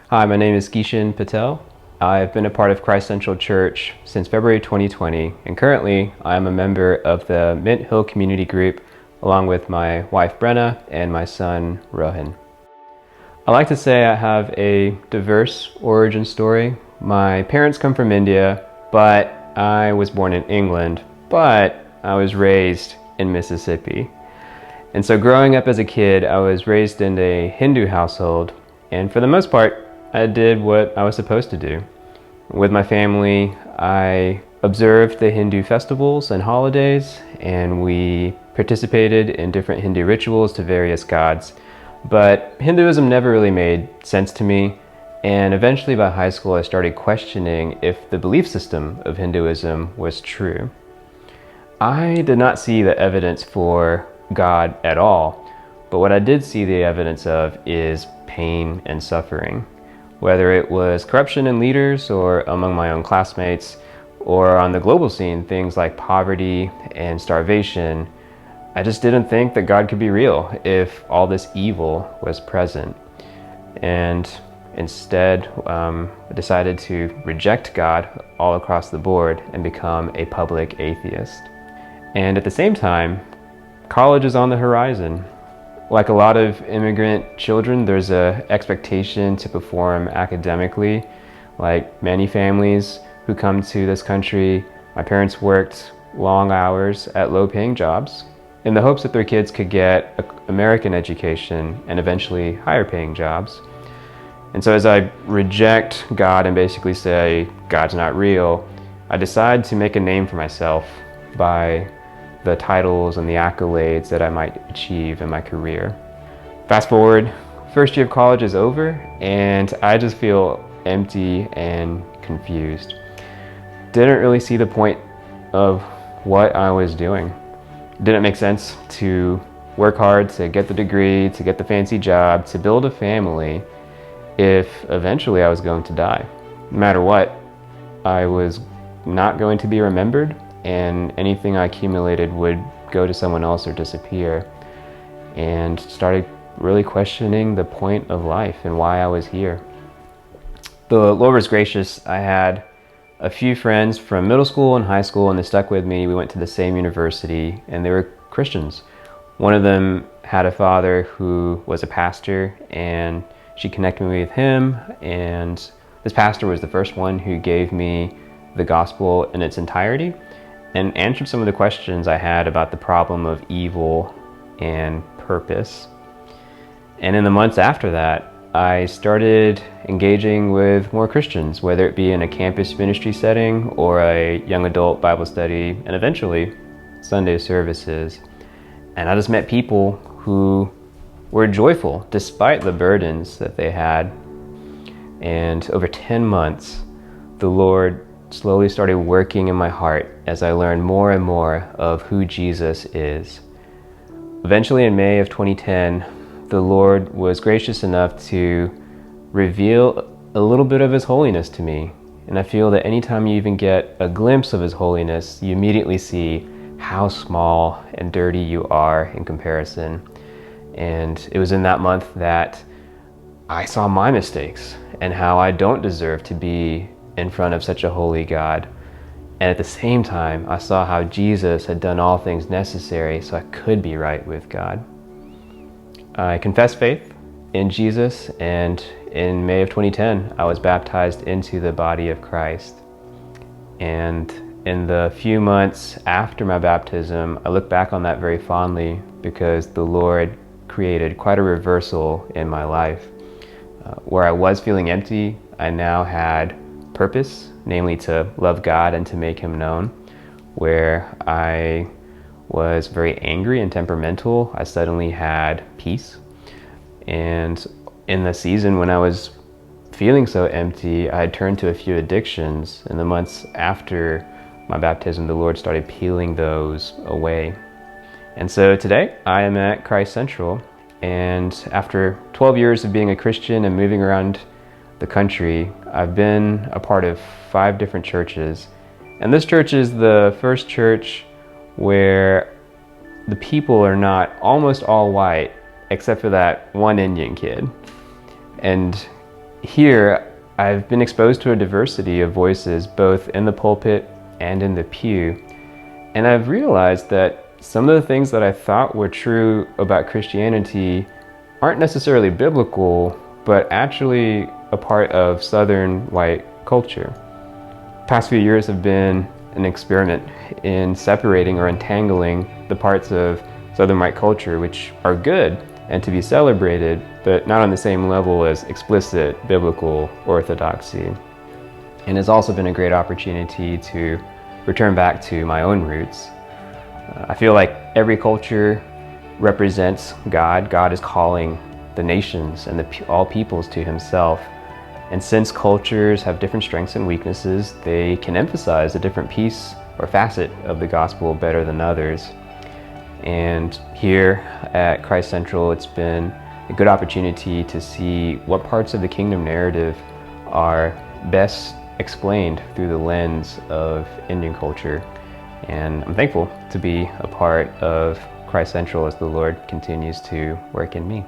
Hi, my name is Kishan Patel. I've been a part of Christ Central Church since February 2020, and currently I'm a member of the Mint Hill Community Group along with my wife Brenna and my son Rohan. I like to say I have a diverse origin story. My parents come from India, but I was born in England, but I was raised in Mississippi. And so growing up as a kid, I was raised in a Hindu household, and for the most part, I did what I was supposed to do. With my family, I observed the Hindu festivals and holidays, and we participated in different Hindu rituals to various gods. But Hinduism never really made sense to me, and eventually by high school I started questioning if the belief system of Hinduism was true. I did not see the evidence for God at all, but what I did see the evidence of is pain and suffering. Whether it was corruption in leaders or among my own classmates, or on the global scene, things like poverty and starvation, I just didn't think that God could be real if all this evil was present. And instead, I decided to reject God all across the board and become a public atheist. And at the same time, college is on the horizon. Like a lot of immigrant children, there's an expectation to perform academically. Like many families who come to this country, my parents worked long hours at low-paying jobs in the hopes that their kids could get an American education and eventually higher-paying jobs. And so as I reject God and basically say, God's not real, I decide to make a name for myself by the titles and the accolades that I might achieve in my career. Fast forward, first year of college is over, and I just feel empty and confused. Didn't really see the point of what I was doing. Didn't make sense to work hard to get the degree, to get the fancy job, to build a family, if eventually I was going to die. No matter what, I was not going to be remembered, and anything I accumulated would go to someone else or disappear, and started really questioning the point of life and why I was here. The Lord was gracious. I had a few friends from middle school and high school, and they stuck with me. We went to the same university, and they were Christians. One of them had a father who was a pastor, and she connected me with him, and this pastor was the first one who gave me the gospel in its entirety and answered some of the questions I had about the problem of evil and purpose. And in the months after that, I started engaging with more Christians, whether it be in a campus ministry setting or a young adult Bible study, and eventually Sunday services. And I just met people who were joyful despite the burdens that they had. And over 10 months, the Lord slowly started working in my heart as I learned more and more of who Jesus is. Eventually in May of 2010, the Lord was gracious enough to reveal a little bit of His holiness to me. And I feel that anytime you even get a glimpse of His holiness, you immediately see how small and dirty you are in comparison. And it was in that month that I saw my mistakes and how I don't deserve to be in front of such a holy God. And at the same time, I saw how Jesus had done all things necessary so I could be right with God. I confessed faith in Jesus, and in May of 2010, I was baptized into the body of Christ. And in the few months after my baptism, I look back on that very fondly because the Lord created quite a reversal in my life. Where I was feeling empty, I now had purpose, namely to love God and to make Him known. Where I was very angry and temperamental, I suddenly had peace. And in the season when I was feeling so empty, I had turned to a few addictions. In the months after my baptism, the Lord started peeling those away. And so today I am at Christ Central, and after 12 years of being a Christian and moving around the country, I've been a part of 5 different churches. And this church is the first church where the people are not almost all white, except for that one Indian kid. And Here, I've been exposed to a diversity of voices, both in the pulpit and in the pew, and I've realized that some of the things that I thought were true about Christianity aren't necessarily biblical, but actually a part of Southern white culture. Past few years have been an experiment in separating or untangling the parts of Southern white culture which are good and to be celebrated, but not on the same level as explicit biblical orthodoxy. And it's also been a great opportunity to return back to my own roots. I feel like every culture represents God. God is calling the nations and all peoples to himself. And since cultures have different strengths and weaknesses, they can emphasize a different piece or facet of the gospel better than others. And here at Christ Central, it's been a good opportunity to see what parts of the kingdom narrative are best explained through the lens of Indian culture. And I'm thankful to be a part of Christ Central as the Lord continues to work in me.